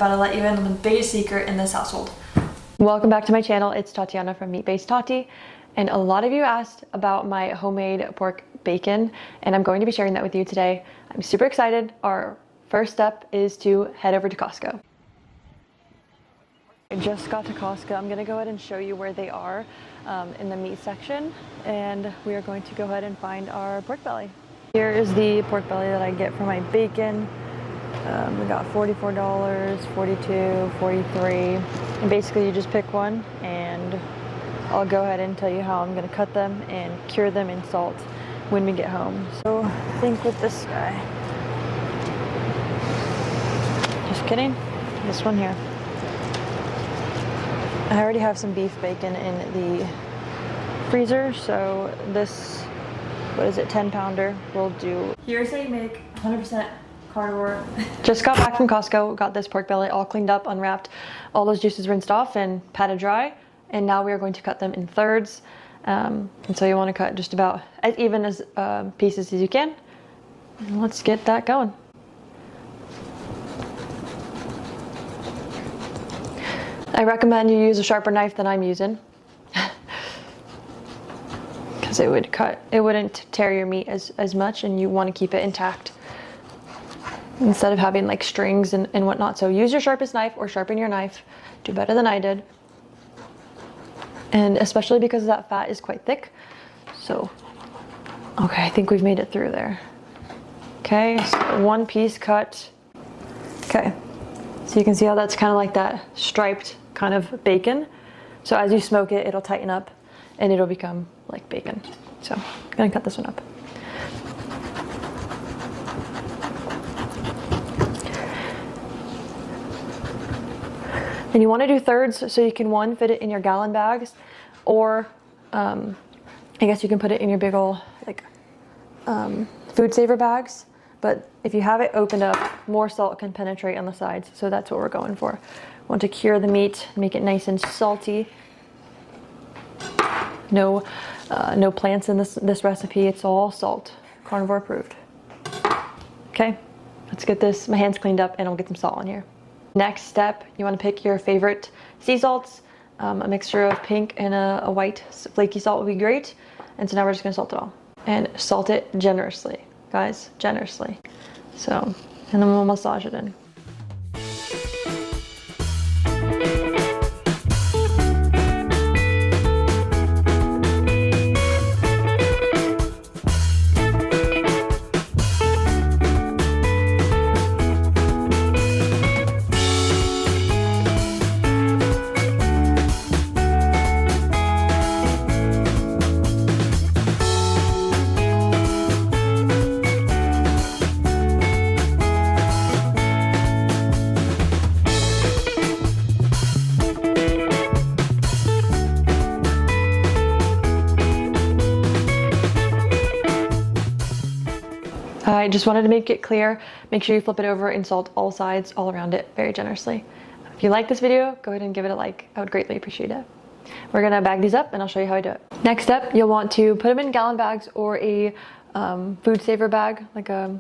about to let you in on the biggest secret in this household. Welcome back to my channel. It's Tatiana from Meat Based Tati, and a lot of you asked about my homemade pork bacon, and I'm going to be sharing that with you today. I'm super excited. Our first step is to head over to Costco. I just got to Costco. I'm gonna go ahead and show you where they are in the meat section, and we are going to go ahead and find our pork belly. Here is the pork belly that I get for my bacon. We got $44, $42, $43, and basically you just pick one, and I'll go ahead and tell you how I'm gonna cut them and cure them in salt when we get home. So I think with this guy, just kidding, this one here. I already have some beef bacon in the freezer, so this, what is it, 10-pounder will do. Here's how you make 100% carnivore. Just got back from Costco, got this pork belly all cleaned up, unwrapped, all those juices rinsed off and patted dry, and now we are going to cut them in thirds. And so you want to cut just about as even as pieces as you can. And let's get that going. I recommend you use a sharper knife than I'm using, because it wouldn't tear your meat as much, and you want to keep it intact instead of having like strings and whatnot. So use your sharpest knife, or sharpen your knife. Do better than I did. And especially because that fat is quite thick. So, okay, I think we've made it through there. Okay, so one piece cut. Okay, so you can see how that's kind of like that striped kind of bacon. So as you smoke it, it'll tighten up and it'll become like bacon. So I'm gonna cut this one up. And you want to do thirds so you can, one, fit it in your gallon bags, or I guess you can put it in your big ol' like food saver bags. But if you have it opened up, more salt can penetrate on the sides, so that's what we're going for. Want to cure the meat, make it nice and salty. No plants in this recipe. It's all salt, carnivore approved. Okay, let's get this, my hands cleaned up, and I'll get some salt on here. Next step, you want to pick your favorite sea salts. A mixture of pink and a white flaky salt would be great. And so now we're just going to salt it all. And salt it generously, guys, generously. So, and then we'll massage it in. I just wanted to make it clear, make sure you flip it over and salt all sides, all around it, very generously. If you like this video, go ahead and give it a like. I would greatly appreciate it. We're gonna bag these up and I'll show you how I do it. Next step, you'll want to put them in gallon bags or a food saver bag, like a,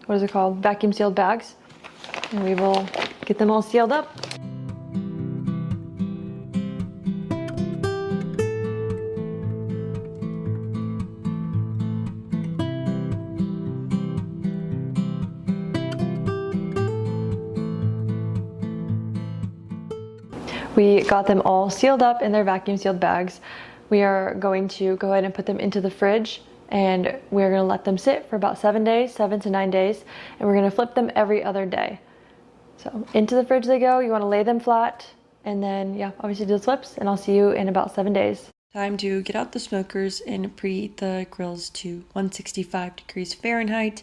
what is it called? Vacuum sealed bags. And we will get them all sealed up. We got them all sealed up in their vacuum sealed bags. We are going to go ahead and put them into the fridge, and we're going to let them sit for about 7 days, 7 to 9 days, and we're going to flip them every other day. So into the fridge they go. You want to lay them flat, and then yeah, obviously do the flips, and I'll see you in about 7 days. Time to get out the smokers and preheat the grills to 165 degrees Fahrenheit,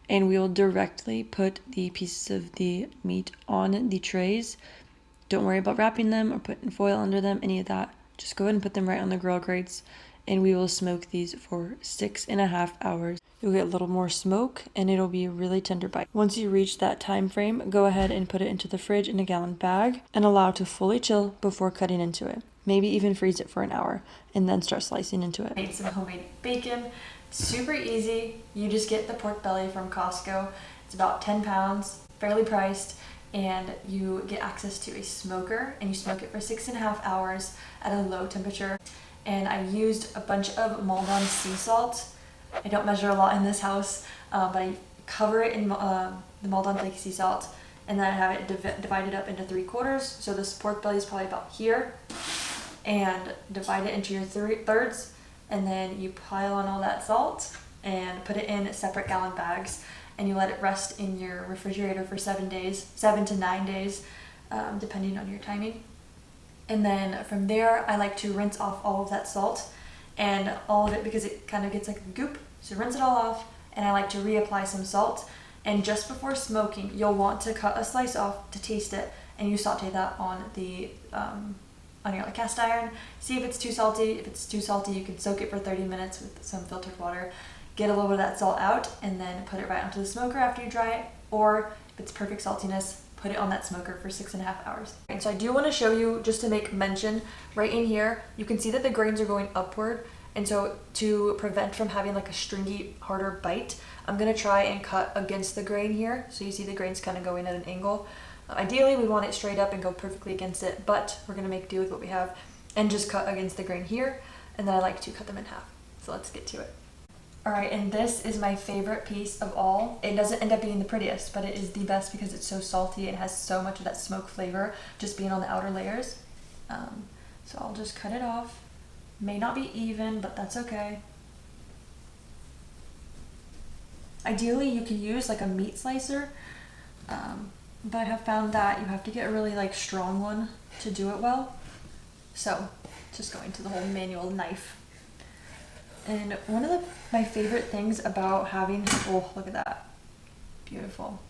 and we will directly put the pieces of the meat on the trays. Don't worry about wrapping them or putting foil under them, any of that. Just go ahead and put them right on the grill grates, and we will smoke these for 6.5 hours. You'll get a little more smoke, and it'll be a really tender bite. Once you reach that time frame, go ahead and put it into the fridge in a gallon bag and allow it to fully chill before cutting into it. Maybe even freeze it for an hour and then start slicing into it. Made some homemade bacon. Super easy. You just get the pork belly from Costco. It's about 10 pounds, fairly priced. and you get access to a smoker, and you smoke it for 6.5 hours at a low temperature. And I used a bunch of Maldon sea salt. I don't measure a lot in this house, but I cover it in the Maldon flaky sea salt, and then I have it divided up into 3/4. So this pork belly is probably about here, and divide it into your thirds, and then you pile on all that salt and put it in separate gallon bags, and you let it rest in your refrigerator for 7 days, 7 to 9 days, depending on your timing. And then from there, I like to rinse off all of that salt and all of it, because it kind of gets like a goop. So rinse it all off, and I like to reapply some salt. And just before smoking, you'll want to cut a slice off to taste it, and you saute that on the on your cast iron. See if it's too salty. If it's too salty, you can soak it for 30 minutes with some filtered water, get a little bit of that salt out, and then put it right onto the smoker after you dry it. Or if it's perfect saltiness, put it on that smoker for 6.5 hours. And so I do want to show you, just to make mention, right in here, you can see that the grains are going upward. And so to prevent from having like a stringy, harder bite, I'm gonna try and cut against the grain here. So you see the grains kind of going at an angle. Ideally, we want it straight up and go perfectly against it, but we're gonna make do with what we have and just cut against the grain here. And then I like to cut them in half. So let's get to it. All right, and this is my favorite piece of all. It doesn't end up being the prettiest, but it is the best because it's so salty and has so much of that smoke flavor just being on the outer layers. So I'll just cut it off. May not be even, but that's okay. Ideally, you can use like a meat slicer, but I have found that you have to get a really like strong one to do it well. So just going to the whole manual knife. And one of my favorite things about having, oh, look at that, beautiful.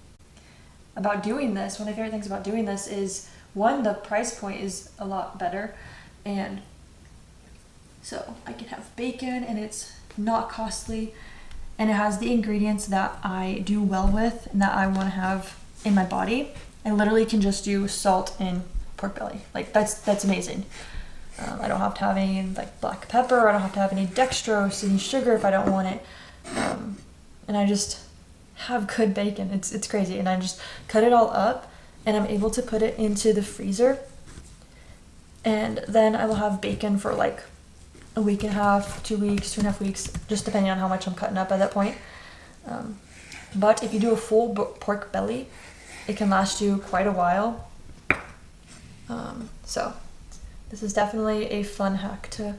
About doing this, one of my favorite things about doing this is, one, the price point is a lot better, and so I can have bacon and it's not costly, and it has the ingredients that I do well with and that I want to have in my body. I literally can just do salt and pork belly. Like that's amazing. I don't have to have any like black pepper. I don't have to have any dextrose, any sugar if I don't want it. And I just have good bacon. It's crazy. And I just cut it all up, and I'm able to put it into the freezer. And then I will have bacon for like a week and a half, 2 weeks, 2.5 weeks, just depending on how much I'm cutting up at that point. But if you do a full pork belly, it can last you quite a while. So this is definitely a fun hack to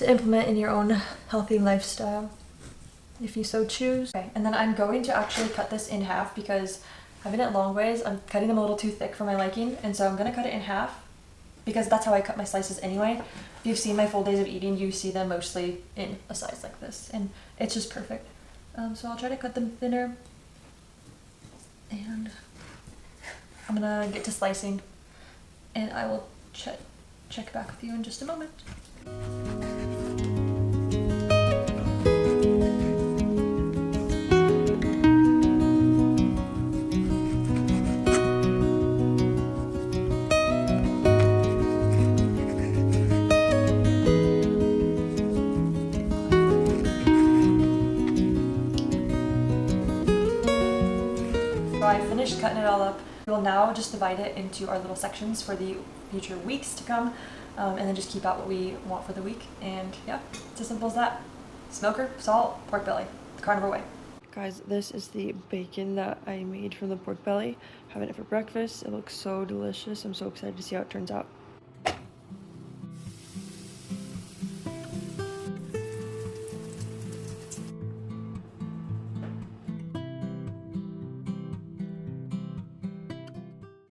implement in your own healthy lifestyle, if you so choose. Okay, and then I'm going to actually cut this in half, because having it long ways, I'm cutting them a little too thick for my liking, and so I'm gonna cut it in half, because that's how I cut my slices anyway. If you've seen my full days of eating, you see them mostly in a size like this, and it's just perfect. So I'll try to cut them thinner, and I'm gonna get to slicing, and I will check back with you in just a moment. So I finished cutting it all up. We'll now just divide it into our little sections for the future weeks to come, and then just keep out what we want for the week. And yeah, it's as simple as that. Smoker, salt, pork belly, the carnivore way. Guys, this is the bacon that I made from the pork belly. Having it for breakfast. It looks so delicious. I'm so excited to see how it turns out.